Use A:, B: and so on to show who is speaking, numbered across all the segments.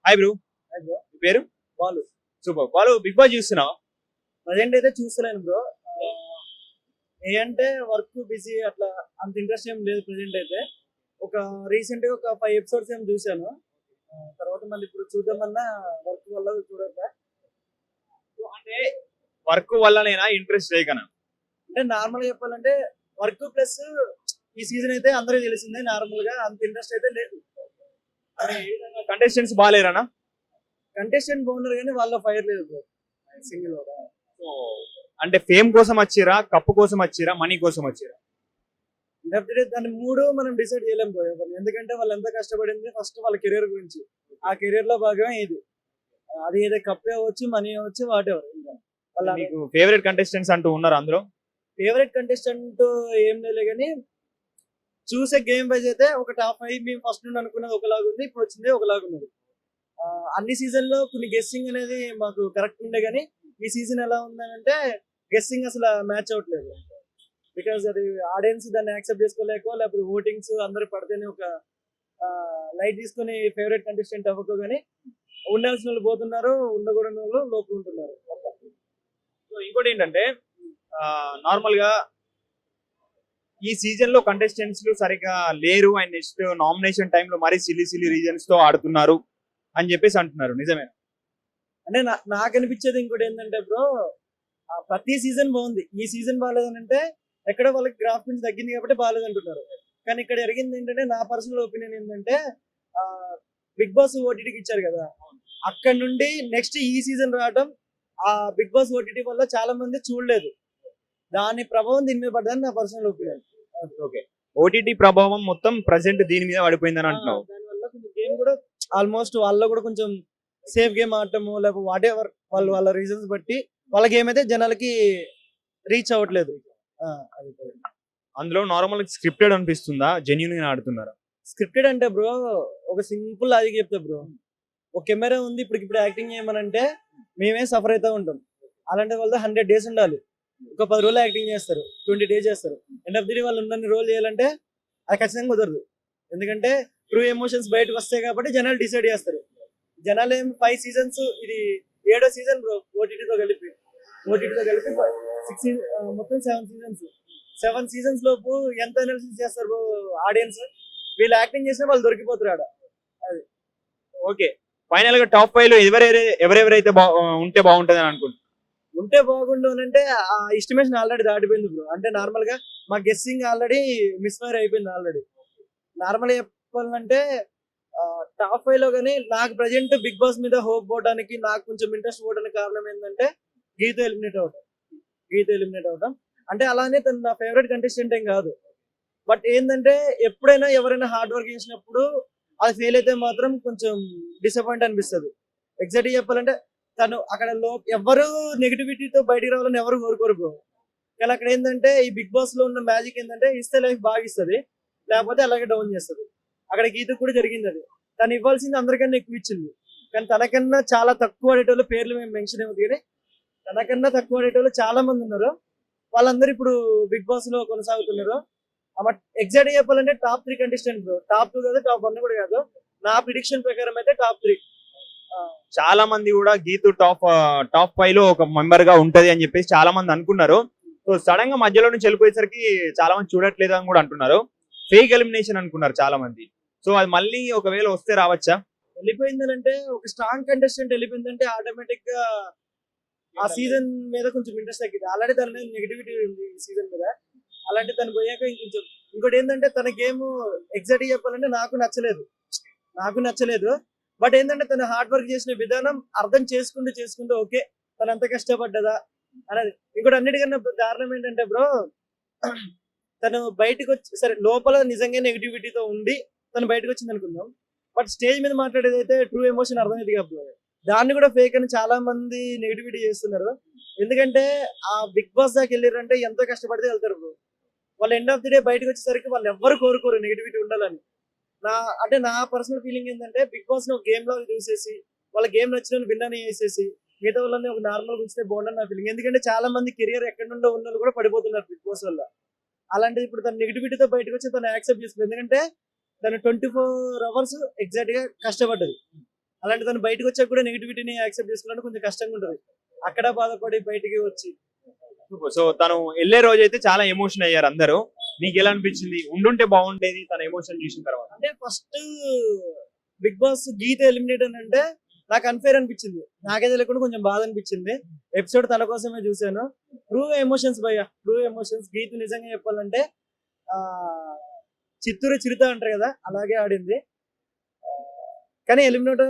A: Hi bro.
B: Bro
A: మీ పేరు?
B: వాళ్ళు
A: super. వాళ్ళు బిగ్ బాస్ చూస్తున్నావా?
B: ప్రజెంట్ అయితే చూస్తలేను బ్రో. ఏంటంటే వర్క్ బిజీ అట్లా అంత ఇంట్రెస్ట్ ఏం లేదు ప్రజెంట్ అయితే. ఒక రీసెంట్ గా ఒక 5 ఎపిసోడ్స్ ఏం చూసాను. తర్వాత మళ్ళీ ఇప్పుడు చూద్దామన్నా వర్క్ వల్ల చూడట్లే.
A: అంటే వర్క్ వల్లనేనా ఇంట్రెస్ట్ లేకనా?
B: అంటే నార్మల్ గా చెప్పాలంటే వర్క్ ప్లస్ ఈ సీజన్ అయితే అందరికీ తెలిసిందే, నార్మల్ గా అంత ఇంట్రెస్ట్ అయితే లేదు.
A: కంటెస్టెంట్స్ బాగాలేరనా?
B: కంటెస్టెంట్ బాగున్నారు కానీ వాళ్ళ ఫైర్ లేదు బ్రో సింగిల్.
A: సో అంటే ఫేమ్ కోసం వచ్చిరా, కప్పు కోసం వచ్చిరా, మనీ కోసం వచ్చిరా?
B: డెఫినెట్లీ దాని మూడు మనం డిసైడ్ చేయలేం బ్రో ఎవరిని, ఎందుకంటే వాళ్ళు ఎంత కష్టపడింది ఫస్ట్ వాళ్ళ కెరీర్ గురించి. ఆ కెరీర్ లో భాగమే ఇది. అది ఏదో కప్ అవ్వచ్చు, మనీ అవ్వచ్చు, వాట్ ఎవర్. వాళ్ళ
A: మీకు ఫేవరెట్ కంటెస్టెంట్స్ అంటూ ఉన్నారు అందులో?
B: ఫేవరెట్ కంటెస్టెంట్ ఏం లేదు కానీ చూసే గేమ్ వైజ్ అయితే ఒక టాప్ 5 మేము ఫస్ట్ నుండి అనుకున్నది ఒకలాగా ఉంది, ఇప్పుడు వచ్చింది ఒకలాగా ఉన్నది. అన్ని సీజన్ లో కొన్ని గెస్సింగ్ అనేది మాకు కరెక్ట్ ఉండే కానీ ఈ సీజన్ ఎలా ఉందంటే గెస్సింగ్ అసలు మ్యాచ్ అవ్వట్లేదు. బికాస్ అది ఆడియన్స్ దాన్ని యాక్సెప్ట్ చేసుకోలేకో లేకపోతే ఓటింగ్స్ అందరూ పడితేనే ఒక లైట్ తీసుకుని ఫేవరెట్ కంటెస్టెంట్ అవ్వకో కానీ ఉండాల్సిన వాళ్ళు పోతున్నారు, ఉండకూడని వాళ్ళు లోపల ఉంటున్నారు.
A: సో ఇంకోటి ఏంటంటే నార్మల్ గా ఈ సీజన్ లో కంటెస్టెంట్స్ సరిగా లేరు అండ్ నెక్స్ట్ నామినేషన్ టైంలో మరీ సిల్లీ రీజన్స్ తో ఆడుతున్నారు అని చెప్పేసి అంటున్నారు, నిజమే?
B: అంటే నాకు అనిపించేది ఇంకోటి ఏంటంటే బ్రో, ప్రతి సీజన్ బాగుంది, ఈ సీజన్ బాగాలేదని అంటే ఎక్కడ వాళ్ళకి గ్రాఫ్ నుంచి తగ్గింది కాబట్టి బాగాలేదు అంటున్నారు. కానీ ఇక్కడ జరిగింది ఏంటంటే నా పర్సనల్ ఒపీనియన్ ఏంటంటే బిగ్ బాస్ ఓటీటీకి ఇచ్చారు కదా, అక్కడ నుండి నెక్స్ట్ ఈ సీజన్ రావడం ఆ బిగ్ బాస్ ఓటీటీ వల్ల చాలా మంది చూడలేదు, దాని ప్రభావం దీని మీద పడ్డదని నా పర్సనల్ ఒపీనియన్.
A: ఓకే, ఓటీటీ ప్రభావం మొత్తం ప్రెసెంట్ దీని మీద పడిపోయిందని అంటున్నావు.
B: దానివల్ల కొంచెం గేమ్ కూడా ఆల్మోస్ట్ వాళ్ళు కూడా కొంచెం సేఫ్ గేమ్ ఆడటము లేకపోతే వాట్ ఎవర్ వాళ్ళ రీజన్స్ బట్టి వాళ్ళ గేమ్ అయితే జనాలకి రీచ్ అవ్వట్లేదు. అది
A: అందులో నార్మల్ స్క్రిప్టెడ్ అనిపిస్తుందా, జెన్యూన్ గా ఆడుతున్నారా?
B: స్క్రిప్టెడ్ అంటే బ్రో ఒక సింపుల్ అది చెప్తా బ్రో, ఒక కెమెరా ఉంది ఇప్పుడు యాక్టింగ్ చేయమనంటే మేమే సఫర్ అవుతూ ఉంటాం. అలాంటి వాళ్ళతో 100 days ఉండాలి, ఒక 10 రోజులు యాక్టింగ్ చేస్తారు, 20 days చేస్తారు. ఎండ్ ఆఫ్ ది డే వాళ్ళు ఉన్నన్ని రోజులు చేయాలంటే అది ఖచ్చితంగా కుదరదు, ఎందుకంటే ట్రూ ఎమోషన్స్ బయటకు వస్తాయి కాబట్టి జనాలు డిసైడ్ చేస్తారు. జనాలు ఏం 5 seasons, ఇది 7వ సీజన్ బ్రో ఓటీటీతో కలిపి 6 మొత్తం 7 seasons. 7 seasons లోపు ఎంత అనాలిసిస్ చేస్తారు బ్రో ఆడియన్స్, వీళ్ళు యాక్టింగ్ చేసినా వాళ్ళు దొరికిపోతారు ఆడ. అది
A: ఓకే, ఫైనల్ గా టాప్ 5 లో ఎవరెవరైతే ఉంటే బాగుంటది అని అనుకుంటున్నాను?
B: ఉంటే బాగుండు అని అంటే ఆ ఎస్టిమేషన్ ఆల్రెడీ దాటిపోయింది బ్రో. అంటే నార్మల్ గా మా గెస్సింగ్ ఆల్రెడీ మిస్ఫైర్ అయిపోయింది ఆల్రెడీ. నార్మల్ చెప్పాలంటే టాప్ 5 లో కానీ నాకు ప్రజెంట్ బిగ్ బాస్ మీద హోప్ పోవడానికి, నాకు కొంచెం ఇంట్రెస్ట్ పోవడానికి కారణం ఏంటంటే గీత ఎలిమినేట్ అవడం. అంటే అలానే తను నా ఫేవరెట్ కంటెస్టెంట్ ఏం కాదు, బట్ ఏంటంటే ఎప్పుడైనా ఎవరైనా హార్డ్ వర్క్ చేసినప్పుడు అది ఫెయిల్ అయితే మాత్రం కొంచెం డిసప్పాయింట్ అనిపిస్తుంది. ఎగ్జాక్ట్గా చెప్పాలంటే తను అక్కడ ఎవరు నెగిటివిటీతో బయటికి రావాలని ఎవరు కోరుకోరు బ్రో. కానీ అక్కడ ఏంటంటే ఈ బిగ్ బాస్ లో ఉన్న మ్యాజిక్ ఏంటంటే ఇస్తే లైఫ్ బాగా ఇస్తుంది, లేకపోతే అలాగే డౌన్ చేస్తుంది. అక్కడ గీతకు కూడా జరిగింది అది, తను ఇవ్వాల్సింది అందరికన్నా ఎక్కువ ఇచ్చింది, కానీ తనకన్నా చాలా తక్కువ ఆడేటోళ్ళు పేర్లు మేము మెన్షన్ ఏమవుతుంది కానీ తనకన్నా తక్కువ ఆడేటోళ్ళు చాలా మంది ఉన్నారు. వాళ్ళందరూ ఇప్పుడు బిగ్ బాస్ లో కొనసాగుతున్నారు. ఎగ్జాక్ట్ చెప్పాలంటే టాప్ 3 కంటెస్టెంట్ బ్రో, టాప్ 2 కాదు, టాప్ 1 కూడా కాదు. నా ప్రిడిక్షన్ ప్రకారం అయితే టాప్ 3.
A: చాలా మంది కూడా గీతు టాప్ 5 లో ఒక మెంబర్ గా ఉంటది అని చెప్పేసి చాలా మంది అనుకున్నారు. సో సడన్ గా మధ్యలో నుంచి వెళ్ళిపోయేసరికి చాలా మంది చూడట్లేదు అని కూడా అంటున్నారు. ఫేక్ ఎలిమినేషన్ అనుకున్నారు చాలా మంది. సో అది మళ్ళీ ఒకవేళ వస్తే రావచ్చా?
B: వెళ్ళిపోయిందంటే ఒక స్ట్రాంగ్ కంటెస్టెంట్ వెళ్ళిపోయిందంటే ఆటోమేటిక్ గా ఆ సీజన్ మీద కొంచెం ఇంట్రెస్ట్ తగ్గింది. ఆల్రెడీ తన మీద నెగిటివిటీ ఉంది ఈ సీజన్ మీద, అలాంటి తను పోయాక ఇంకొంచెం. ఇంకోటి ఏంటంటే తన గేమ్ ఎగ్జాక్ట్ చెప్పాలంటే నాకు నచ్చలేదు. బట్ ఏంటంటే తను హార్డ్ వర్క్ చేసిన విధానం అర్థం చేసుకుంటూ ఓకే తను అంత కష్టపడ్డదా అనేది. ఇంకోటి అన్నిటికన్నా దారుణం ఏంటంటే బ్రో, తను బయటకు వచ్చి సరే లోపల నిజంగా నెగిటివిటీతో ఉండి తను బయటకు వచ్చింది అనుకుందాం, బట్ స్టేజ్ మీద మాట్లాడేది అయితే ట్రూ ఎమోషన్ అర్థమైంది కదా, దాన్ని కూడా ఫేక్ అని చాలా మంది నెగిటివిటీ చేస్తున్నారు. ఎందుకంటే ఆ బిగ్ బాస్ దాకా వెళ్ళారంటే ఎంతో కష్టపడితే వెళ్తారు బ్రో. వాళ్ళు ఎండ్ ఆఫ్ ది డే బయటకు వచ్చేసరికి వాళ్ళు ఎవ్వరు కోరుకోరు నెగిటివిటీ ఉండాలని. నా పర్సనల్ ఫీలింగ్ ఏంటంటే బిగ్ బాస్ ని ఒక గేమ్ లో చూసేసి వాళ్ళ గేమ్ నచ్చిన విన్ చేసేసి మిగతా వాళ్ళని ఒక నార్మల్ ఉంచితే బాగుండని నా ఫీలింగ్. ఎందుకంటే చాలా మంది కెరియర్ ఎక్కడి నుండో ఉన్న కూడా పడిపోతున్నారు బిగ్ బాస్ వల్ల. అలాంటిది ఇప్పుడు తన నెగిటివిటీతో బయటకు వచ్చి తను యాక్సెప్ట్ చేసుకుంది, ఎందుకంటే తను 24 hours ఎగ్జాక్ట్ గా కష్టపడ్డది. అలాంటి తను బయటకు వచ్చాక కూడా నెగిటివిటీని యాక్సెప్ట్ చేసుకోవడానికి కొంచెం కష్టంగా ఉంటుంది. అక్కడ బాధపడి బయటికి వచ్చి
A: సో తను వెళ్ళే రోజు అయితే చాలా ఎమోషన్ అయ్యారు అందరూ. నీకు ఎలా అనిపించింది? ఉండుంటే బాగుండేది తన ఎమోషన్ చూసిన తర్వాత.
B: అంటే ఫస్ట్ బిగ్ బాస్ గీత ఎలిమినేట్ అని అంటే నాకు అన్ఫేర్ అనిపించింది. నాకే తెలియకుండా కొంచెం బాధ అనిపించింది. ఎపిసోడ్ తన కోసమే చూశాను. ట్రూ ఎమోషన్స్ భయ్య, ట్రూ ఎమోషన్స్. గీత నిజంగా చెప్పాలంటే ఆ చిత్తూరు చిరుత అంటారు కదా, అలాగే ఆడింది. ఆ, కానీ ఎలిమినేట్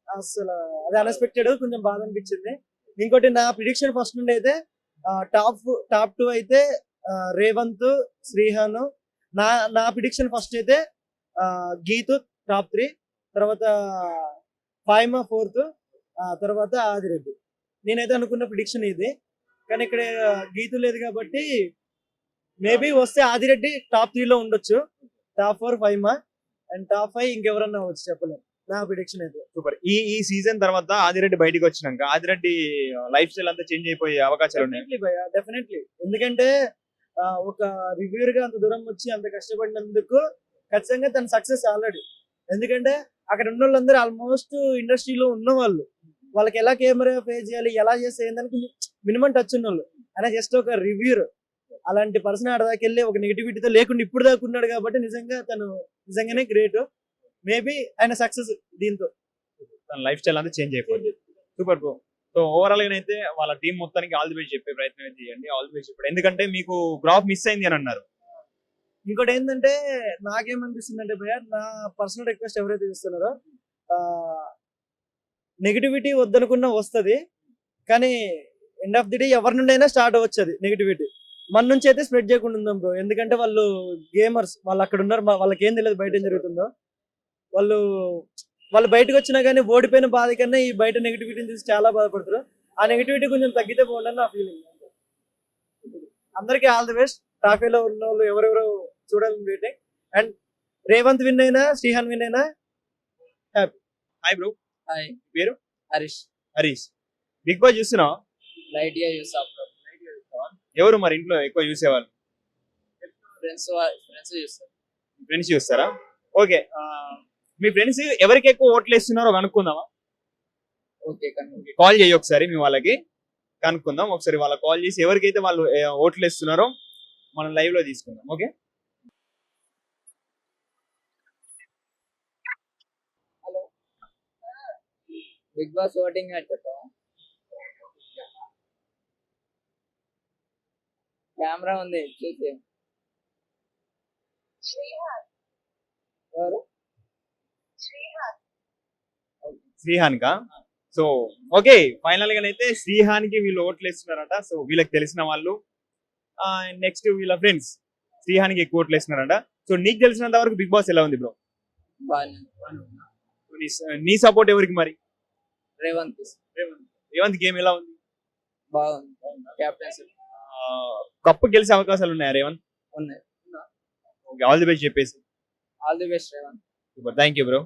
B: అసలు అది అన్ఎక్స్పెక్టెడ్, కొంచెం బాధ అనిపించింది. ఇంకోటి నా ప్రిడిక్షన్ ఫస్ట్ నుండి అయితే టాప్ 2 అయితే రేవంత్, శ్రీహాన్. నా ప్రిడిక్షన్ ఫస్ట్ అయితే గీతు టాప్ 3, తర్వాత ఫైమా 4th, తర్వాత ఆదిరెడ్డి. నేనైతే అనుకున్న ప్రిడిక్షన్ ఇది. కానీ ఇక్కడ గీతు లేదు కాబట్టి మేబీ వస్తే ఆదిరెడ్డి టాప్ 3 లో ఉండొచ్చు. టాప్ 4 ఫైమా, అండ్ టాప్ 5 ఇంకెవరన్నా అవ్వచ్చు, చెప్పలేము. నా ప్రిడిక్షన్ అయితే.
A: సూపర్. ఈ సీజన్ తర్వాత ఆదిరెడ్డి బయటికి వచ్చినాక ఆదిరెడ్డి లైఫ్ స్టైల్ అంతా చేంజ్ అయిపోయే అవకాశాలు ఉన్నాయి.
B: డెఫినెట్లీ. ఎందుకంటే ఒక రివ్యూర్ గా అంత దూరం వచ్చి అంత కష్టపడినందుకు ఖచ్చితంగా తన సక్సెస్ ఆల్రెడీ. ఎందుకంటే అక్కడ ఉన్న వాళ్ళందరూ ఆల్మోస్ట్ ఇండస్ట్రీలో ఉన్న వాళ్ళు, వాళ్ళకి ఎలా కెమెరా ఫేస్ చేయాలి, ఎలా చేస్తే ఏందని కొంచెం మినిమం టచ్ ఉన్న వాళ్ళు. అయినా జస్ట్ ఒక రివ్యూర్, అలాంటి పర్సన్ ఆడ దాకా వెళ్ళి ఒక నెగిటివిటీతో లేకుండా ఇప్పుడు దాకా ఉన్నాడు కాబట్టి నిజంగా తను నిజంగానే గ్రేట్. మేబీ ఆయన సక్సెస్ దీంతో.
A: తన లైఫ్ స్టైల్ అంతా చేంజ్ అయిపోయింది. Super bro. సో ఓవరాల్ గా అయితే వాళ్ళ టీం మొత్తానికి ఆల్ ది బెస్ట్ చెప్పే ప్రయత్నం అయితే చేయండి. ఆల్ ది బెస్ట్ చెప్పండి. ఎందుకంటే మీకు గ్రాఫ్ మిస్ అయింది అని అన్నారు.
B: ఇంకోటి ఏంటంటే నాకేమనిపిస్తుంది అంటే భయ్య, నా పర్సనల్ రిక్వెస్ట్ ఎవరైతే చేస్తున్నారో నెగిటివిటీ వద్దనుకున్నా వస్తుంది, కానీ ఎండ్ ఆఫ్ ది డే ఎవరి నుండి అయినా స్టార్ట్ అవ్వచ్చు అది నెగిటివిటీ. మన నుంచి అయితే స్ప్రెడ్ చేయకుండా ఉందాం బ్రో. ఎందుకంటే వాళ్ళు గేమర్స్, వాళ్ళు అక్కడ ఉన్నారు, వాళ్ళకి ఏం తెలియదు బయట ఏం జరుగుతుందో. వాళ్ళు బయటకు వచ్చినా కానీ ఓడిపోయిన బాధ కన్నా ఈ బయట నెగిటివిటీని చూసి చాలా బాధపడతారు. ఆ నెగిటివిటీ కొంచెం తగ్గితే బాగుండని నా ఫీలింగ్. అందరికీ ఆల్ ది బెస్ట్. ట్రాఫీలో ఉన్న వాళ్ళు ఎవరెవరో చూడాలని వెయిటింగ్. అండ్ రేవంత్ విన్ అయినా, శ్రీహాన్ విన్ అయినా హ్యాపీ.
A: Hi bro.
C: హాయ్,
A: పేరు?
C: హరీష్.
A: హరీష్. బిగ్ బాస్ చూస్తున్నావా?
C: లైట్ గా చూసా బ్రో.
A: ఎవరు మరి ఇంట్లో ఎక్కువ చూసేవాళ్ళు?
C: ఫ్రెండ్స్ చూస్తారు.
A: ఫ్రెండ్స్ చూస్తారా? ఓకే. మీ ఫ్రెండ్స్ ఎవరికి ఎక్కువ ఓట్లు వేస్తున్నారో కనుక్కుందామా?
C: ఓకే,
A: కాల్ చేయి ఒకసారి మీ వాళ్ళకి, కనుక్కుందాం ఒకసారి. వాళ్ళకి కాల్ చేసి ఎవరికైతే వాళ్ళు ఓట్లు వేస్తున్నారో మనం లైవ్ లో తీసుకుందాం. Okay.
C: Hello, big boss voting అని చెప్పావా? కెమెరా ఉంది, చూసి. ఎవరు?
A: శ్రీహాన్ కా? సో ఓకే, ఫైనల్ గా అయితే శ్రీహాన్ కి వీళ్ళు ఓట్లు వేస్తున్నారట. సో వీళ్ళకి తెలిసిన వాళ్ళు, నెక్స్ట్ వీళ్ళ ఫ్రెండ్స్ శ్రీహాన్ కి ఎక్కువ ఓట్లు వేస్తున్నారట. సో నీకు తెలిసినంత వరకు బిగ్ బాస్ ఎలా ఉంది బ్రో? నీ సపోర్ట్ ఎవరికి మరి?
C: రేవంత్.
A: రేవంత్ గేమ్ ఎలా ఉంది?
C: బాగుంది. కెప్టెన్సీ
A: కప్పు గెలిచే అవకాశాలు ఉన్నాయా రేవంత్?
C: ఉన్నాయి.
A: ఆల్ ది బెస్ట్ చెప్పేసి.
C: All the best Revanth.
A: Super, thank you bro.